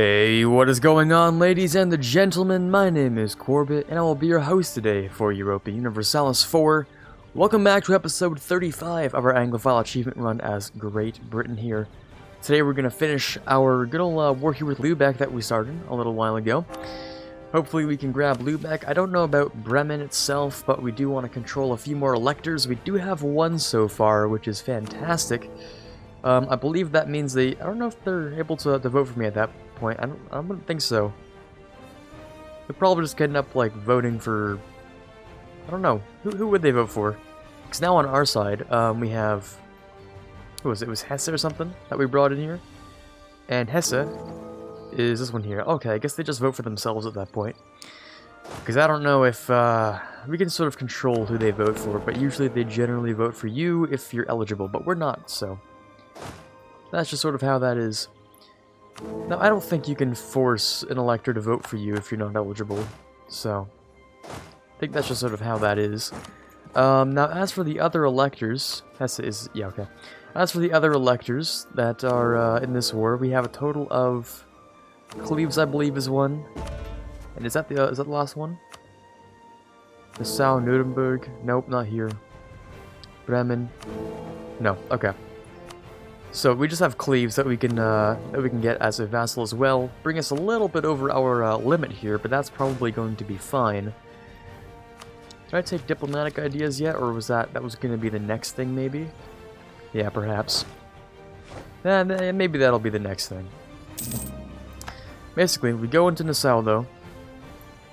Hey, what is going on, ladies and the gentlemen? My name is Quarbit, and I will be your host today for Europa Universalis 4. Welcome back to episode 35 of our Anglophile achievement run as Great Britain here. Today we're going to finish our good old war here with Lubeck that we started a little while ago. Hopefully we can grab Lubeck. I don't know about Bremen itself, but we do want to control a few more electors. We do have one so far, which is fantastic. I believe that means I don't know if they're able to vote for me at that point. I don't think so. They're probably just getting up, like, voting for, I don't know, who would they vote for? Because now on our side, we have, who was it? It was Hesse or something that we brought in here? And Hesse is this one here. Okay, I guess they just vote for themselves at that point. Because I don't know if, we can sort of control who they vote for, but usually they generally vote for you if you're eligible, but we're not, so that's just sort of how that is. Now, I don't think you can force an elector to vote for you if you're not eligible, so I think that's just sort of how that is. Now, as for the other electors, Hesse is, yeah, okay. As for the other electors that are in this war, we have a total of Cleves, I believe, is one. And is that the last one? Nassau, Nuremberg? Nope, not here. Bremen? No, okay. So we just have Cleves that we can get as a vassal as well. Bring us a little bit over our limit here, but that's probably going to be fine. Did I take diplomatic ideas yet, or was that was going to be the next thing? Maybe. Yeah, perhaps. Maybe that'll be the next thing. Basically, we go into Nassau though.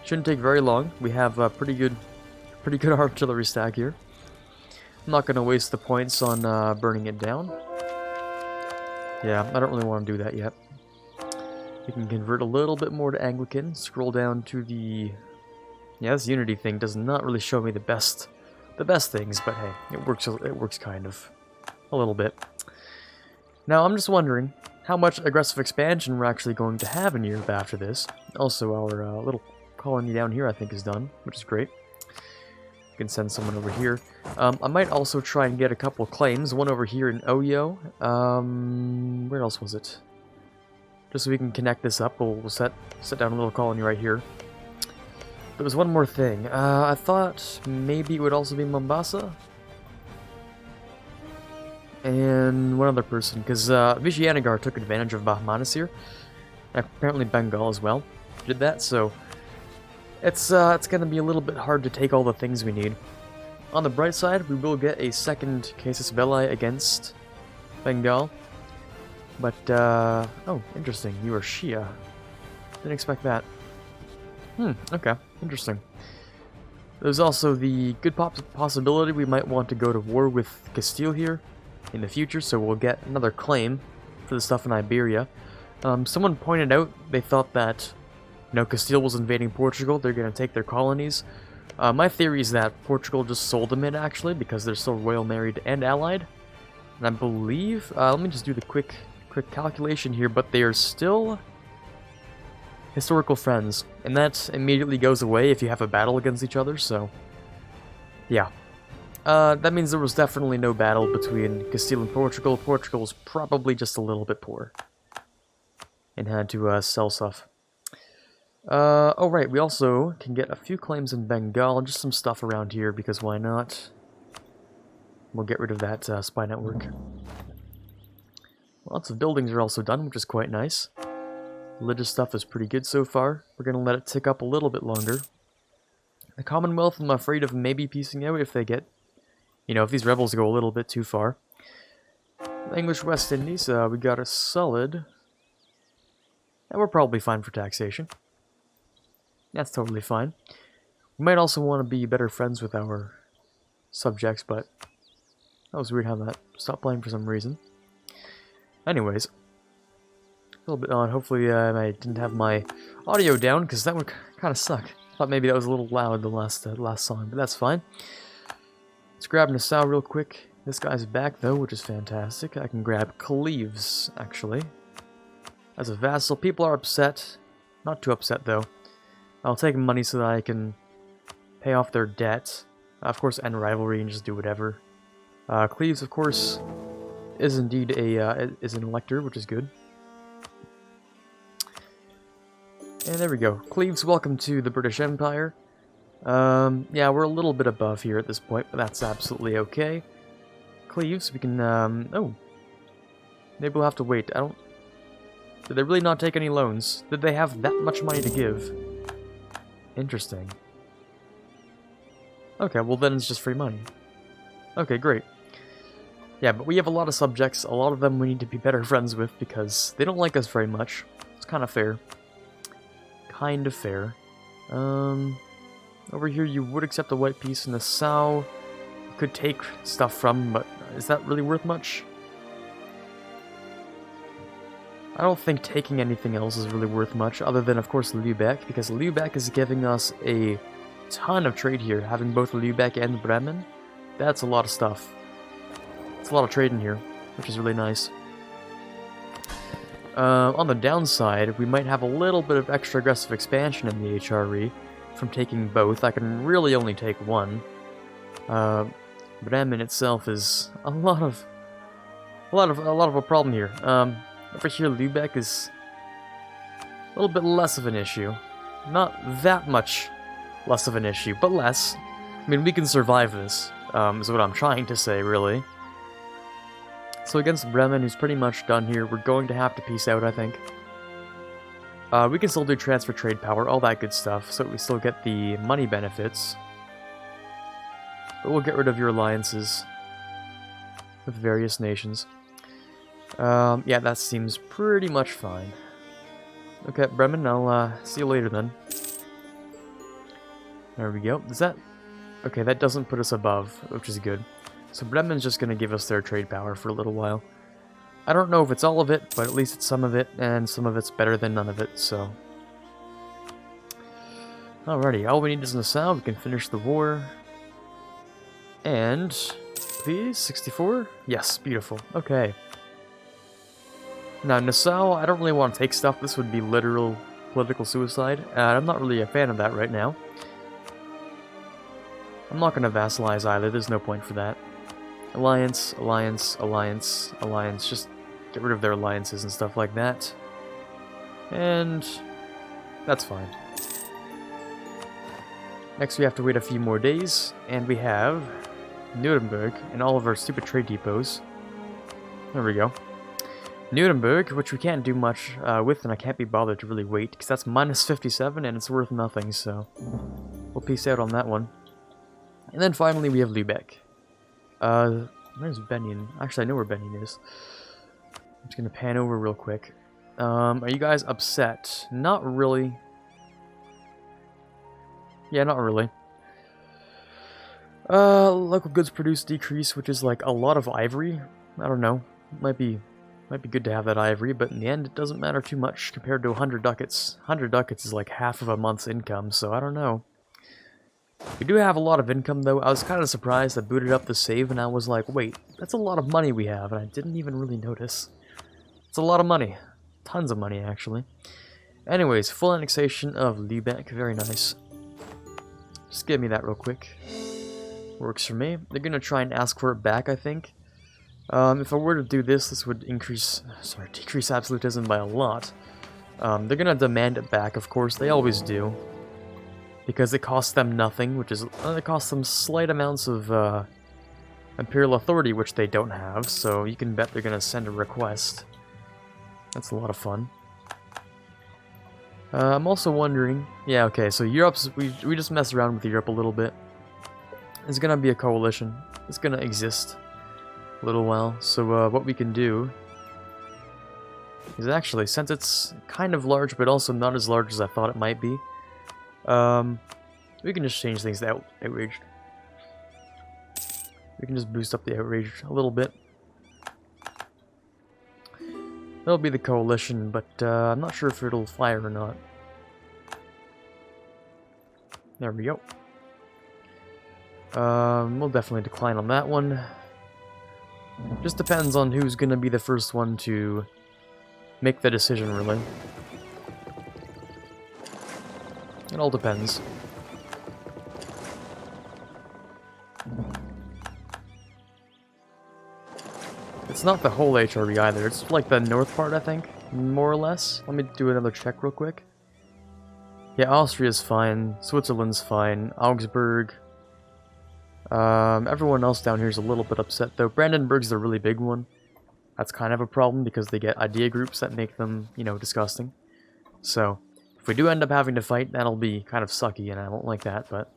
Shouldn't take very long. We have a pretty good artillery stack here. I'm not going to waste the points on burning it down. Yeah, I don't really want to do that yet. We can convert a little bit more to Anglican. Scroll down to the... Yeah, this Unity thing does not really show me the best things, but hey, it works kind of. A little bit. Now, I'm just wondering how much aggressive expansion we're actually going to have in Europe after this. Also, our little colony down here, I think, is done, which is great. You can send someone over here. I might also try and get a couple claims. One over here in Oyo. Where else was it? Just so we can connect this up, we'll set down a little colony right here. There was one more thing. I thought maybe it would also be Mombasa. And one other person, because Vijayanagara took advantage of Bahmanis here. And apparently Bengal as well did that, so it's going to be a little bit hard to take all the things we need. On the bright side, we will get a second casus belli against Bengal. But, oh, interesting. You are Shia. Didn't expect that. Okay. Interesting. There's also the good possibility we might want to go to war with Castile here in the future, so we'll get another claim for the stuff in Iberia. Someone pointed out they thought that Castile was invading Portugal, they're going to take their colonies. My theory is that Portugal just sold them in, actually, because they're still royal married and allied. And I believe, let me just do the quick calculation here, but they are still historical friends. And that immediately goes away if you have a battle against each other, so yeah. That means there was definitely no battle between Castile and Portugal. Portugal was probably just a little bit poor and had to sell stuff. Oh right, we also can get a few claims in Bengal, just some stuff around here, because why not? We'll get rid of that spy network. Lots of buildings are also done, which is quite nice. Religious stuff is pretty good so far. We're going to let it tick up a little bit longer. The Commonwealth, I'm afraid of maybe piecing out if they get, if these rebels go a little bit too far. The English West Indies, we got a solid, and we're probably fine for taxation. That's totally fine. We might also want to be better friends with our subjects, but that was weird how that stopped playing for some reason. Anyways, a little bit on. Hopefully I didn't have my audio down, because that would kind of suck. Thought maybe that was a little loud, the last song, but that's fine. Let's grab Nassau real quick. This guy's back, though, which is fantastic. I can grab Cleves, actually, as a vassal. People are upset. Not too upset, though. I'll take money so that I can pay off their debt. Of course, end rivalry and just do whatever. Cleves, of course, is indeed is an elector, which is good. And there we go. Cleves, welcome to the British Empire. Yeah, we're a little bit above here at this point, but that's absolutely okay. Cleves, we can, oh. Maybe we'll have to wait. Did they really not take any loans? Did they have that much money to give? Interesting. Okay, well then it's just free money. Okay, great. Yeah, but we have a lot of subjects. A lot of them we need to be better friends with because they don't like us very much. It's kind of fair. Kind of fair. Over here you would accept a white piece in the Nassau. You could take stuff from, but is that really worth much? I don't think taking anything else is really worth much, other than, of course, Lubeck, because Lubeck is giving us a ton of trade here, having both Lubeck and Bremen. That's a lot of stuff. It's a lot of trade in here, which is really nice. On the downside, we might have a little bit of extra aggressive expansion in the HRE from taking both. I can really only take one. Bremen itself is a lot of a problem here. Over here, Lubeck is a little bit less of an issue. Not that much less of an issue, but less. I mean, we can survive this, is what I'm trying to say, really. So against Bremen, who's pretty much done here, we're going to have to peace out, I think. We can still do transfer trade power, all that good stuff, so we still get the money benefits. But we'll get rid of your alliances with various nations. Yeah, that seems pretty much fine. Okay, Bremen, I'll see you later then. There we go. Is that... Okay, that doesn't put us above, which is good. So Bremen's just going to give us their trade power for a little while. I don't know if it's all of it, but at least it's some of it, and some of it's better than none of it, so... Alrighty, all we need is Nassau, we can finish the war. And... Please, 64? Yes, beautiful. Okay. Now, Nassau, I don't really want to take stuff. This would be literal political suicide, and I'm not really a fan of that right now. I'm not going to vassalize either, there's no point for that. Alliance, alliance, alliance, alliance. Just get rid of their alliances and stuff like that. And that's fine. Next we have to wait a few more days, and we have Nuremberg and all of our stupid trade depots. There we go. Nuremberg, which we can't do much with, and I can't be bothered to really wait, because that's minus 57 and it's worth nothing, so we'll peace out on that one. And then finally we have Lubeck. Where's Benin? Actually, I know where Benin is. I'm just gonna pan over real quick. Are you guys upset? Not really. Yeah, not really. Local goods produce decrease, which is like a lot of ivory. I don't know. Might be good to have that ivory, but in the end it doesn't matter too much compared to 100 ducats. 100 ducats is like half of a month's income, so I don't know. We do have a lot of income, though. I was kind of surprised. I booted up the save, and I was like, wait, that's a lot of money we have, and I didn't even really notice. It's a lot of money. Tons of money, actually. Anyways, full annexation of Lubeck. Very nice. Just give me that real quick. Works for me. They're going to try and ask for it back, I think. If I were to do this, this would decrease absolutism by a lot. They're going to demand it back, of course. They always do. Because it costs them nothing, which is... it costs them slight amounts of imperial authority, which they don't have, so you can bet they're going to send a request. That's a lot of fun. I'm also wondering... Yeah, okay, so Europe's... We just messed around with Europe a little bit. There's going to be a coalition. It's going to exist a little while, so what we can do is actually, since it's kind of large, but also not as large as I thought it might be, we can just change things to outrage. We can just boost up the outrage a little bit. That'll be the coalition, but I'm not sure if it'll fire or not. There we go. We'll definitely decline on that one. Just depends on who's going to be the first one to make the decision, really. It all depends. It's not the whole HRE either, it's like the north part, I think, more or less. Let me do another check real quick. Yeah, Austria's fine. Switzerland's fine. Augsburg. Everyone else down here is a little bit upset, though. Brandenburg's the really big one. That's kind of a problem because they get idea groups that make them, you know, disgusting. So, if we do end up having to fight, that'll be kind of sucky, and I won't like that, but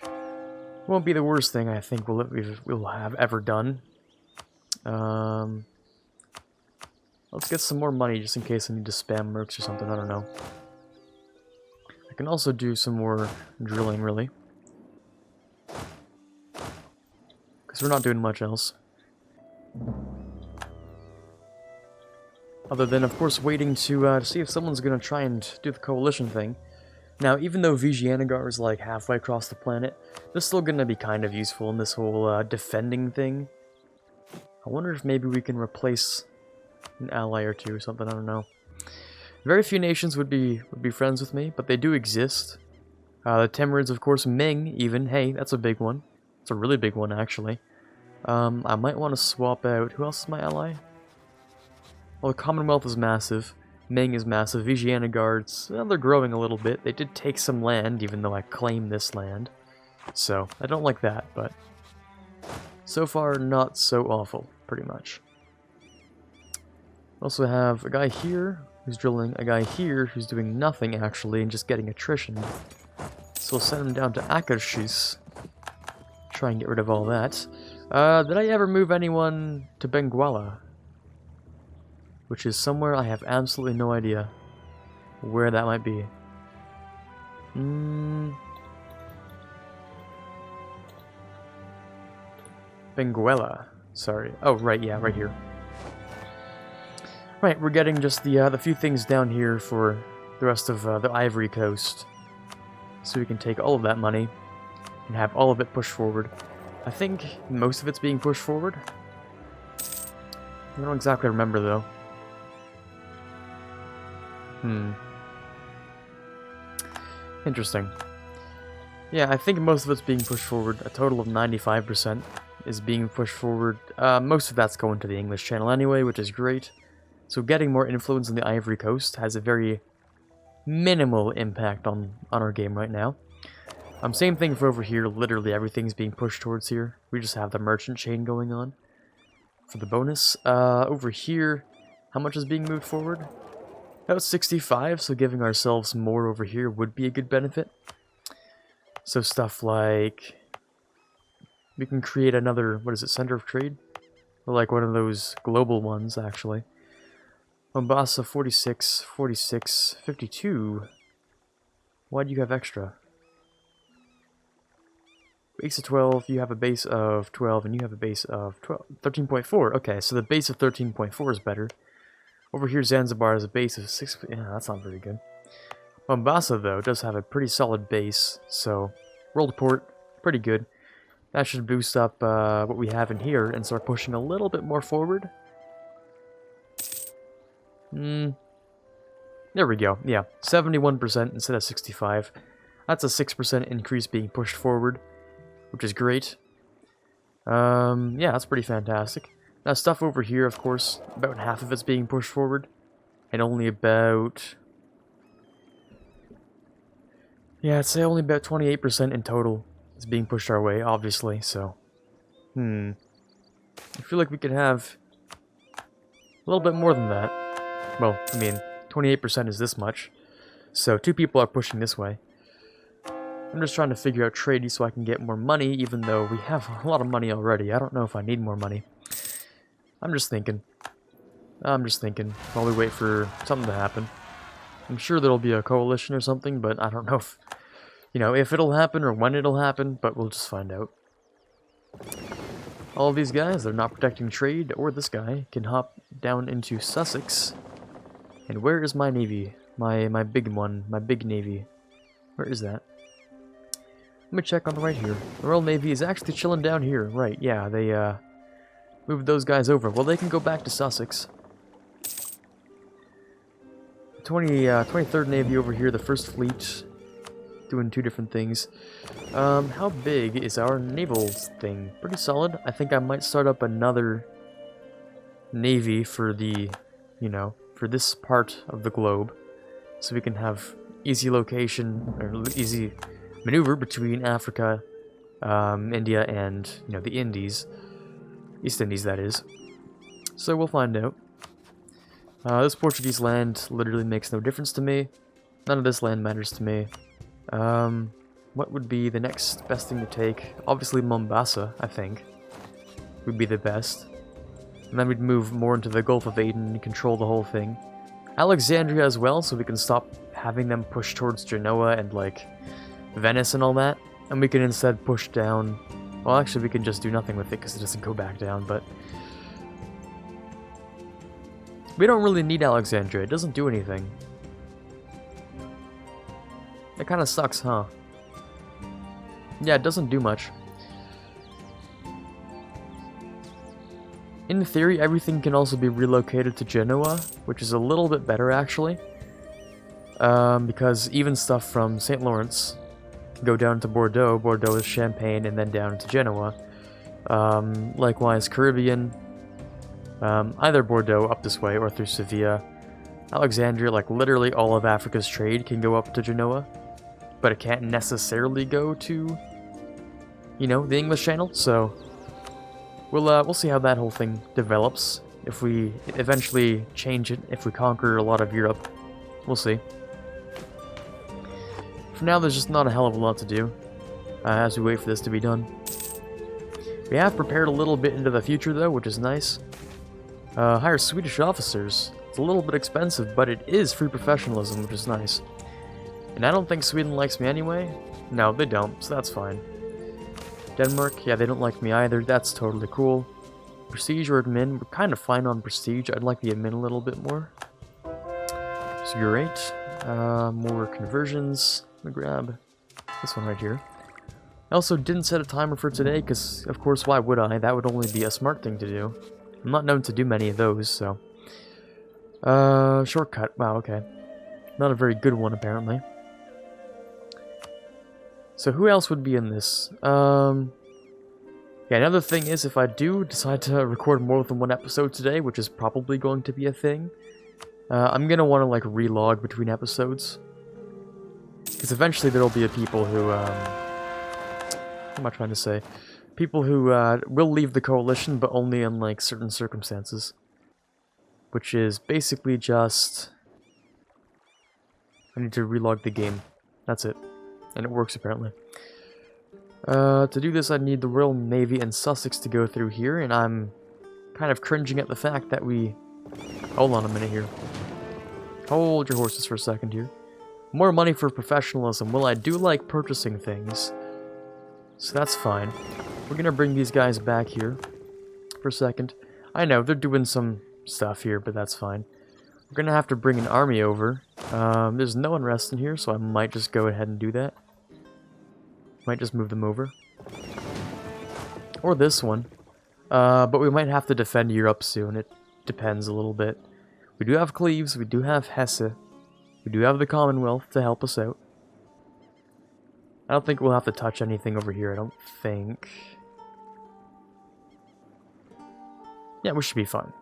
it won't be the worst thing I think we'll have ever done. Let's get some more money just in case I need to spam mercs or something, I don't know. I can also do some more drilling, really. Because we're not doing much else. Other than, of course, waiting to see if someone's going to try and do the coalition thing. Now, even though Vigianagar is like halfway across the planet, they're still going to be kind of useful in this whole defending thing. I wonder if maybe we can replace an ally or two or something, I don't know. Very few nations would be friends with me, but they do exist. The Timurids, of course, Ming, even. Hey, that's a big one. It's a really big one, actually. I might want to swap out... Who else is my ally? Well, the Commonwealth is massive. Ming is massive. Vigianagards, well, they're growing a little bit. They did take some land, even though I claim this land. So, I don't like that, but... So far, not so awful, pretty much. Also have a guy here who's drilling, a guy here who's doing nothing, actually, and just getting attrition. So we'll send him down to Akarshis. Try and get rid of all that. Did I ever move anyone to Benguela? Which is somewhere I have absolutely no idea where that might be. Benguela. Sorry. Oh, right, yeah, right here. Right, we're getting just the few things down here for the rest of the Ivory Coast. So we can take all of that money and have all of it pushed forward. I think most of it's being pushed forward. I don't exactly remember, though. Interesting. Yeah, I think most of it's being pushed forward. A total of 95% is being pushed forward. Most of that's going to the English channel anyway, which is great. So getting more influence on the Ivory Coast has a very minimal impact on our game right now. Same thing for over here. Literally everything's being pushed towards here. We just have the merchant chain going on for the bonus. Over here, how much is being moved forward? About 65, so giving ourselves more over here would be a good benefit. So stuff like... we can create another, what is it, center of trade? Or like one of those global ones, actually. Mombasa, 46, 46, 52. Why do you have extra? Base of 12, you have a base of 12, and you have a base of 12, 13.4. Okay, so the base of 13.4 is better. Over here, Zanzibar has a base of 6. Yeah, that's not very good. Mombasa, though, does have a pretty solid base, so world port, pretty good. That should boost up what we have in here and start pushing a little bit more forward. There we go. Yeah, 71% instead of 65. That's a 6% increase being pushed forward, which is great. Yeah, that's pretty fantastic. Now, stuff over here, of course, about half of it's being pushed forward, and only about... yeah, I'd say only about 28% in total is being pushed our way, obviously, so... I feel like we could have a little bit more than that. Well, I mean, 28% is this much, so 2 people are pushing this way. I'm just trying to figure out trade so I can get more money, even though we have a lot of money already. I don't know if I need more money. I'm just thinking while we wait for something to happen. I'm sure there'll be a coalition or something, but I don't know if, you know, if it'll happen or when it'll happen, but we'll just find out. All of these guys, they're not protecting trade, or this guy can hop down into Sussex. And where is my navy? My big one, my big navy. Where is that? Let me check on the right here. The Royal Navy is actually chilling down here. Right, yeah, they moved those guys over. Well, they can go back to Sussex. 23rd Navy over here, the First Fleet, doing 2 different things. How big is our naval thing? Pretty solid. I think I might start up another navy for the, you know, for this part of the globe, so we can have easy location, or easy maneuver between Africa, India, and, you know, the Indies. East Indies, that is. So we'll find out. This Portuguese land literally makes no difference to me. None of this land matters to me. What would be the next best thing to take? Obviously Mombasa, I think, would be the best. And then we'd move more into the Gulf of Aden and control the whole thing. Alexandria as well, so we can stop having them push towards Genoa and, like, Venice and all that. And we can instead push down... Well, actually, we can just do nothing with it because it doesn't go back down, but... We don't really need Alexandria. It doesn't do anything. It kind of sucks, huh? Yeah, it doesn't do much. In theory, everything can also be relocated to Genoa, which is a little bit better, actually. Because even stuff from St. Lawrence can go down to Bordeaux. Bordeaux is Champagne, and then down to Genoa. Likewise, Caribbean. Either Bordeaux up this way or through Sevilla. Alexandria, like literally all of Africa's trade can go up to Genoa. But it can't necessarily go to, you know, the English Channel, so we'll see how that whole thing develops. If we eventually change it, if we conquer a lot of Europe, we'll see. For now, there's just not a hell of a lot to do as we wait for this to be done. We have prepared a little bit into the future, though, which is nice. Hire Swedish officers. It's a little bit expensive, but it is free professionalism, which is nice. And I don't think Sweden likes me anyway. No, they don't, so that's fine. Denmark, yeah, they don't like me either. That's totally cool. Prestige or admin, we're kind of fine on prestige. I'd like the admin a little bit more. It's great. More conversions. Let me grab this one right here. I also didn't set a timer for today, because, of course, why would I? That would only be a smart thing to do. I'm not known to do many of those, so... shortcut. Wow, okay. Not a very good one, apparently. So who else would be in this? Yeah, another thing is, if I do decide to record more than one episode today, which is probably going to be a thing, I'm gonna want to, like, relog between episodes. Because eventually there'll be people who, what am I trying to say? People who, will leave the coalition, but only in, like, certain circumstances. Which is basically just... I need to relog the game. That's it. And it works, apparently. To do this, I need the Royal Navy and Sussex to go through here, and I'm kind of cringing at the fact that we... Hold on a minute here. Hold your horses for a second here. More money for professionalism. Well, I do like purchasing things, so that's fine. We're gonna bring these guys back here for a second. I know, they're doing some stuff here, but that's fine. We're gonna have to bring an army over. There's no unrest in here, so I might just go ahead and do that. Might just move them over. Or this one. But we might have to defend Europe soon. It depends a little bit. We do have Cleves, we do have Hesse. We do have the Commonwealth to help us out. I don't think we'll have to touch anything over here, I don't think. Yeah, we should be fine.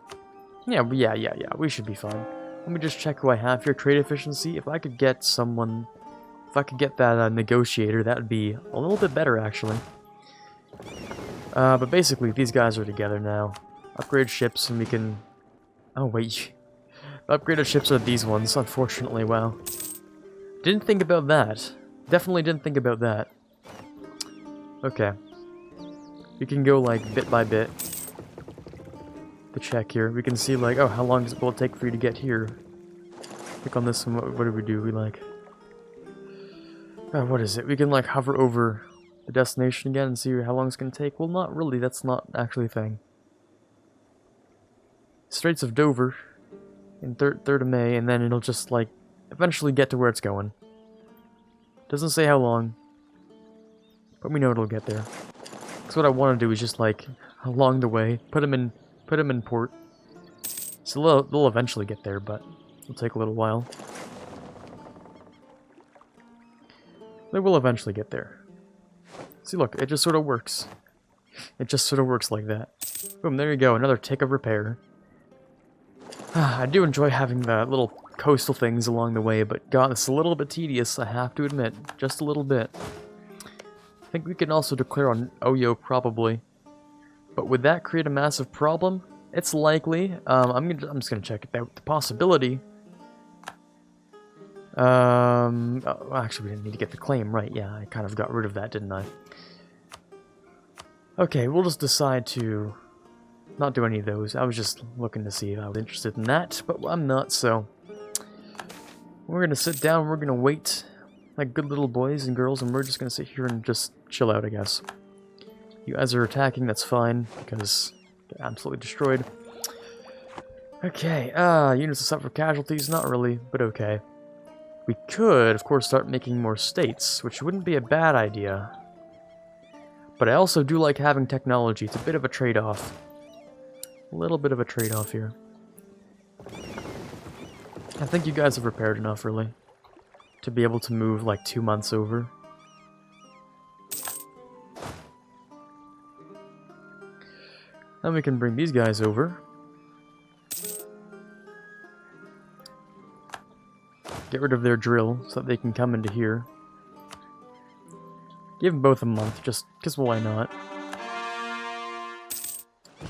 Yeah, we should be fine. Let me just check who I have here. Trade efficiency. If I could get someone... If I could get that negotiator, that would be a little bit better, actually. But basically, these guys are together now. Upgrade ships, and we can... Oh, wait. The upgraded ships are these ones, unfortunately. Wow. Didn't think about that. Definitely didn't think about that. Okay. We can go, like, bit by bit. The check here. We can see, like, oh, how long will it take for you to get here? Click on this one. What do we do? We, like... what is it? We can, like, hover over the destination again and see how long it's going to take. Well, not really. That's not actually a thing. Straits of Dover in 3rd of May, and then it'll just, like, eventually get to where it's going. Doesn't say how long, but we know it'll get there. Because what I want to do is just, like, along the way, put them in port. So they'll eventually get there, but it'll take a little while. They will eventually get there. See, look, it just sort of works. It just sort of works like that. Boom, there you go, another tick of repair. I do enjoy having the little coastal things along the way, but god, it's a little bit tedious, I have to admit. Just a little bit. I think we can also declare on Oyo, probably. But would that create a massive problem? It's likely. I'm just gonna check it out. The possibility. Oh, actually, we didn't need to get the claim, right? Yeah, I kind of got rid of that, didn't I? Okay, we'll just decide to not do any of those. I was just looking to see if I was interested in that, but I'm not, so we're gonna sit down, we're gonna wait like good little boys and girls, and we're just gonna sit here and just chill out, I guess. You guys are attacking, that's fine, because they're absolutely destroyed. Okay, units to suffer casualties, not really, but okay. We could, of course, start making more states, which wouldn't be a bad idea. But I also do like having technology. It's a bit of a trade-off. A little bit of a trade-off here. I think you guys have prepared enough, really, to be able to move like 2 months over. Then we can bring these guys over. Get rid of their drill so that they can come into here. Give them both a month, just because why not?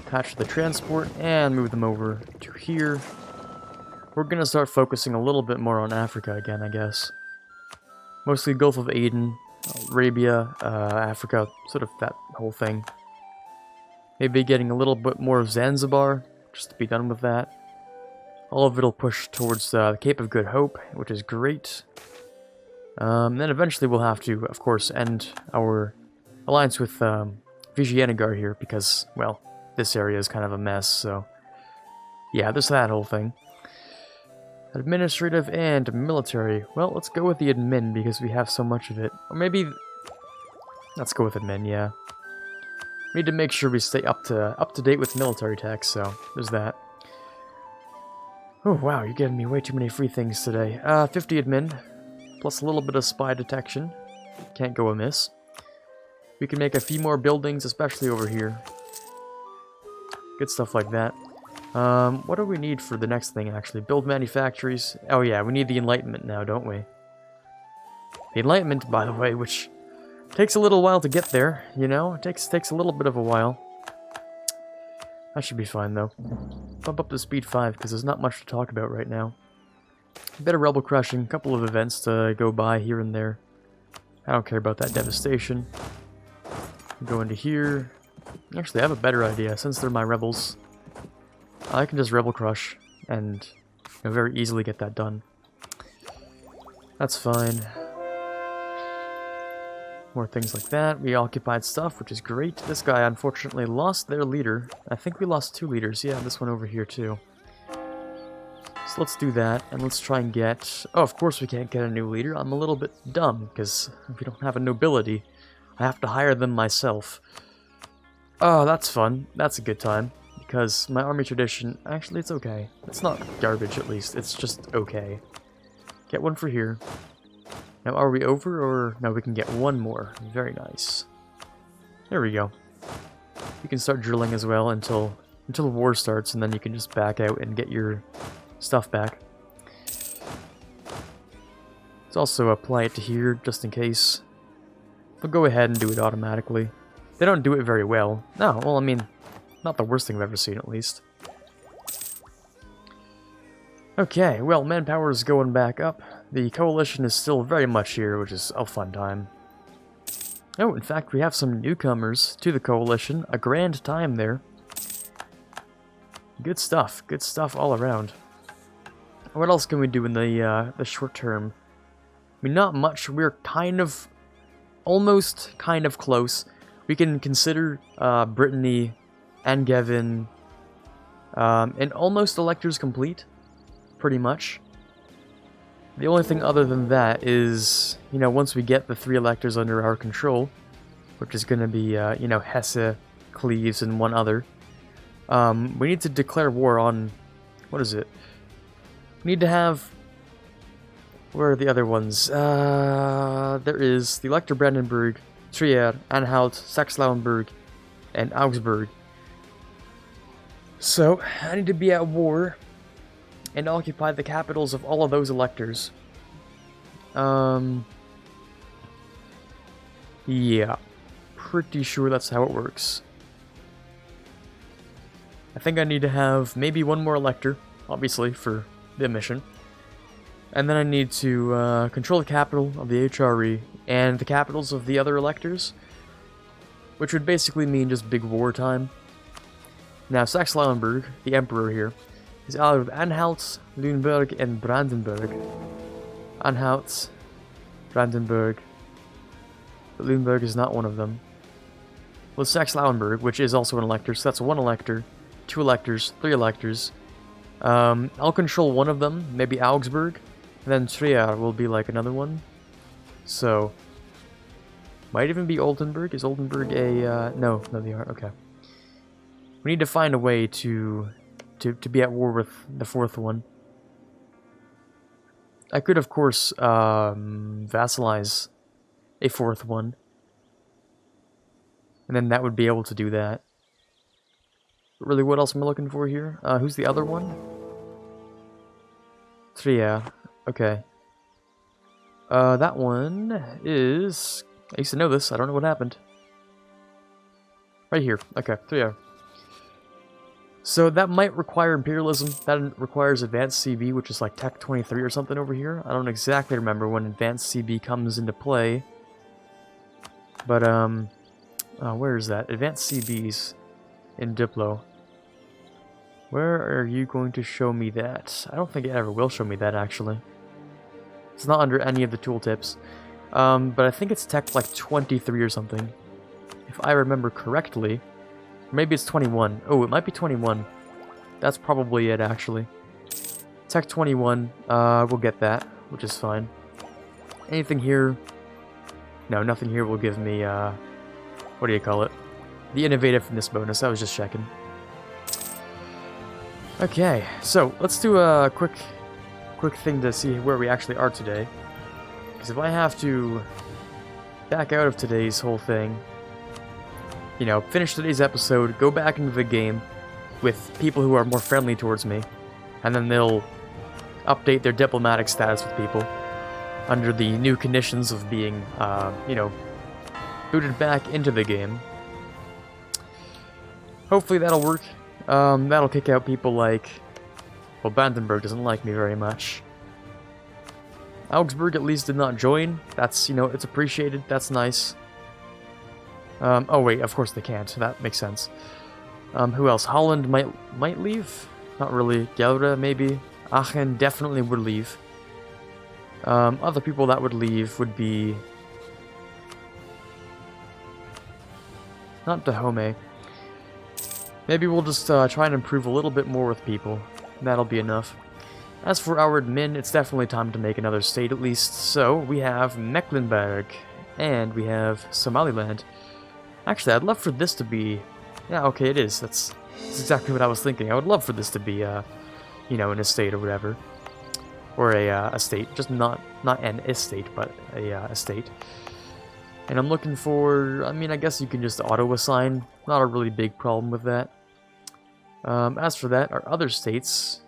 Attach the transport and move them over to here. We're gonna start focusing a little bit more on Africa again, I guess. Mostly Gulf of Aden, Arabia, Africa, sort of that whole thing. Maybe getting a little bit more of Zanzibar, just to be done with that. All of it'll push towards the Cape of Good Hope, which is great. Then eventually we'll have to, of course, end our alliance with Vijayanagara here, because, well, this area is kind of a mess, so... yeah, there's that whole thing. Administrative and military. Well, let's go with the admin, because we have so much of it. Or maybe... let's go with admin, yeah. We need to make sure we stay up to date with military tech, so there's that. Oh, wow, you're giving me way too many free things today. 50 admin, plus a little bit of spy detection. Can't go amiss. We can make a few more buildings, especially over here. Good stuff like that. What do we need for the next thing, actually? Build manufactories. Oh yeah, we need the Enlightenment now, don't we? The Enlightenment, by the way, which takes a little while to get there, you know? It takes a little bit of a while. That should be fine, though. Bump up to speed 5, because there's not much to talk about right now. A bit of rebel crushing, a couple of events to go by here and there. I don't care about that devastation. Go into here. Actually, I have a better idea. Since they're my rebels, I can just rebel crush and very easily get that done. That's fine. More things like that. We occupied stuff, which is great. This guy, unfortunately, lost their leader. I think we lost 2 leaders. Yeah, this one over here, too. So let's do that, and let's try and get... oh, of course we can't get a new leader. I'm a little bit dumb, because we don't have a nobility. I have to hire them myself. Oh, that's fun. That's a good time. Because my army tradition... actually, it's okay. It's not garbage, at least. It's just okay. Get one for here. Now, are we over, or... no, we can get one more. Very nice. There we go. You can start drilling as well until war starts, and then you can just back out and get your stuff back. Let's also apply it to here, just in case. We'll go ahead and do it automatically. They don't do it very well. No, well, I mean, not the worst thing I've ever seen, at least. Okay, well, manpower is going back up. The coalition is still very much here, which is a fun time. Oh, in fact, we have some newcomers to the coalition. A grand time there. Good stuff all around. What else can we do in the short term? I mean, not much. We're almost kind of close. We can consider Brittany, Angevin, and almost electors complete. Pretty much. The only thing other than that is, once we get the 3 electors under our control, which is going to be, Hesse, Cleves, and one other, we need to declare war on, what is it? We need to have, where are the other ones? There is the Elector Brandenburg, Trier, Anhalt, Saxe-Lauenburg, and Augsburg. So, I need to be at war and occupy the capitals of all of those electors. Yeah, pretty sure that's how it works. I think I need to have maybe one more elector, obviously, for the mission. And then I need to control the capital of the HRE and the capitals of the other electors, which would basically mean just big wartime. Now, Saxe-Lauenburg, the emperor here, is allied with Anhalt, Lüneburg, and Brandenburg. Anhalt, Brandenburg, but Lüneburg is not one of them. Well, Saxe-Lauenburg, which is also an elector, so that's one elector, two electors, three electors. I'll control one of them, maybe Augsburg, and then Trier will be like another one. So, might even be Oldenburg. Is Oldenburg a, no, they aren't, okay. We need to find a way to be at war with the fourth one. I could, of course, vassalize a fourth one. And then that would be able to do that. But really, what else am I looking for here? Who's the other one? Trier. Okay. That one is... I used to know this. I don't know what happened. Right here. Okay, Trier. So that might require imperialism. That requires advanced CB, which is like Tech 23 or something over here. I don't exactly remember when advanced CB comes into play. But, where is that? Advanced CBs in Diplo. Where are you going to show me that? I don't think it ever will show me that, actually. It's not under any of the tooltips. But I think it's Tech like 23 or something. If I remember correctly. Maybe it's 21. Oh, it might be 21. That's probably it, actually. Tech 21, we'll get that, which is fine. Anything here? No, nothing here will give me, what do you call it? The innovativeness bonus, I was just checking. Okay, so, let's do a quick thing to see where we actually are today. Because if I have to back out of today's whole thing, you know, finish today's episode, go back into the game with people who are more friendly towards me, and then they'll update their diplomatic status with people under the new conditions of being, you know, booted back into the game. Hopefully that'll work. That'll kick out people like... Well, Brandenburg doesn't like me very much. Augsburg at least did not join. That's, you know, it's appreciated. That's nice. Oh wait, of course they can't. That makes sense. Who else? Holland might leave? Not really. Gelre, maybe. Aachen definitely would leave. Other people that would leave would be... Not Dahomey. Maybe we'll just try and improve a little bit more with people. That'll be enough. As for our admin, it's definitely time to make another state at least. So, we have Mecklenburg. And we have Somaliland. Actually, I'd love for this to be... Yeah, okay, it is. That's exactly what I was thinking. I would love for this to be, you know, an estate or whatever. Or a state. Just not an estate, but a state. And I'm looking for... I mean, I guess you can just auto-assign. Not a really big problem with that. As for that, our other states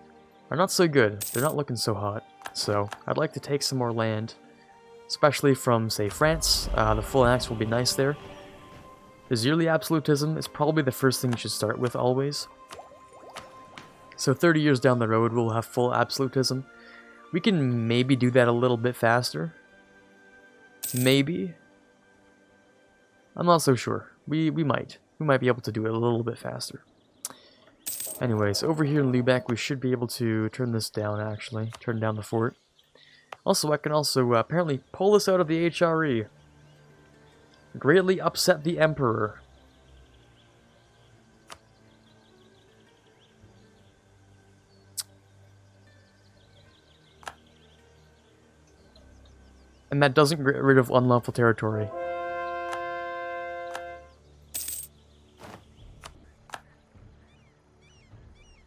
are not so good. They're not looking so hot. So, I'd like to take some more land. Especially from, say, France. The full axe will be nice there. The yearly absolutism is probably the first thing you should start with, always. So 30 years down the road, we'll have full absolutism. We can maybe do that a little bit faster. Maybe. I'm not so sure. We might. We might be able to do it a little bit faster. Anyways, over here in Lubeck, we should be able to turn this down, actually. Turn down the fort. Also, I can also apparently pull this out of the HRE. Greatly upset the Emperor. And that doesn't get rid of unlawful territory.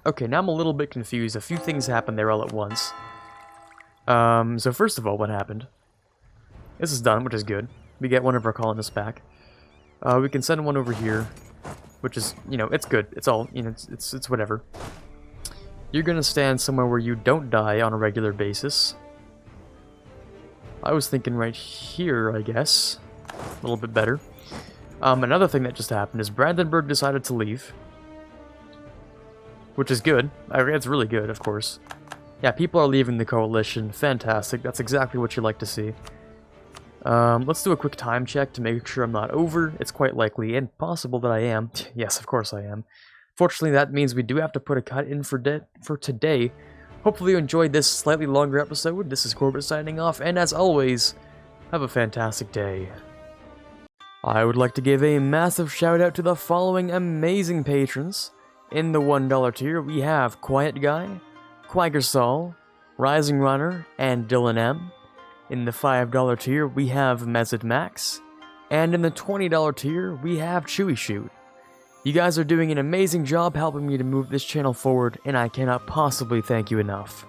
Okay, now I'm a little bit confused. A few things happened there all at once. So first of all, what happened? This is done, which is good. We get one of our colonists back. We can send one over here, which is, you know, it's good. It's all, you know, it's whatever. You're gonna stand somewhere where you don't die on a regular basis. I was thinking right here, I guess. A little bit better. Another thing that just happened is Brandenburg decided to leave. Which is good. It's really good, of course. Yeah, people are leaving the coalition. Fantastic. That's exactly what you like to see. Let's do a quick time check to make sure I'm not over. It's quite likely and possible that I am. Yes, of course I am. Fortunately, that means we do have to put a cut in for today. Hopefully you enjoyed this slightly longer episode. This is Quarbit signing off, and as always, have a fantastic day. I would like to give a massive shout out to the following amazing patrons. In the $1 tier, we have Quiet Guy, Quaggersol, Rising Runner, and Dylan M. In the $5 tier, we have Mezid Max. And in the $20 tier, we have Chewy Shoot. You guys are doing an amazing job helping me to move this channel forward, and I cannot possibly thank you enough.